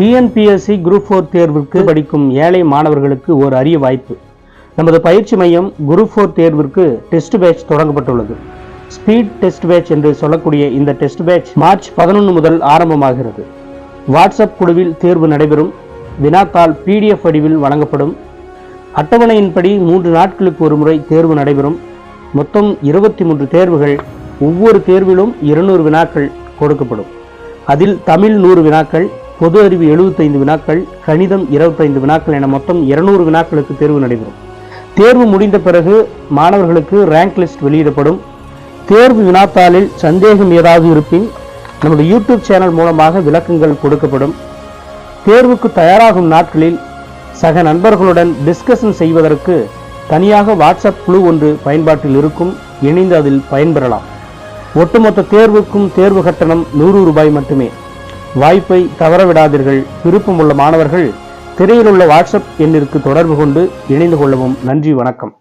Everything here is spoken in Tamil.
டிஎன்பிஎஸ்சி குரூப் 4 தேர்விற்கு படிக்கும் ஏழை மாணவர்களுக்கு ஒரு அரிய வாய்ப்பு. நமது பயிற்சி மையம் குரூப் 4 தேர்விற்கு டெஸ்ட் பேட்ச் தொடங்கப்பட்டுள்ளது. ஸ்பீட் டெஸ்ட் பேட்ச் என்று சொல்லக்கூடிய இந்த டெஸ்ட் பேட்ச் மார்ச் 11 முதல் ஆரம்பமாகிறது. வாட்ஸ்அப் குழுவில் தேர்வு நடைபெறும். வினாத்தாள் PDF வடிவில் வழங்கப்படும். அட்டவணையின்படி 3 நாட்களுக்கு ஒரு முறை தேர்வு நடைபெறும். மொத்தம் 23 தேர்வுகள். ஒவ்வொரு தேர்விலும் 200 வினாக்கள் கொடுக்கப்படும். அதில் தமிழ் 100 வினாக்கள், பொது அறிவு 75 வினாக்கள், கணிதம் 25 வினாக்கள் என மொத்தம் 200 வினாக்களுக்கு தேர்வு நடைபெறும். தேர்வு முடிந்த பிறகு மாணவர்களுக்கு ரேங்க் லிஸ்ட் வெளியிடப்படும். தேர்வு வினாத்தாளில் சந்தேகம் ஏதாவது இருப்பின் நமது யூடியூப் சேனல் மூலமாக விளக்கங்கள் கொடுக்கப்படும். தேர்வுக்கு தயாராகும் நாட்களில் சக நண்பர்களுடன் டிஸ்கஷன் செய்வதற்கு தனியாக வாட்ஸ்அப் குழு ஒன்று பயன்பாட்டில் இருக்கும். இணைந்து அதில் பயன்பெறலாம். ஒட்டுமொத்த தேர்வுக்கும் தேர்வு கட்டணம் 100 ரூபாய் மட்டுமே. வாய்ப்பை தவறவிடாதீர்கள். விருப்பமுள்ள மாணவர்கள் திரையில் உள்ள வாட்ஸ்அப் எண்ணிற்கு தொடர்பு கொண்டு இணைந்து கொள்ளவும். நன்றி, வணக்கம்.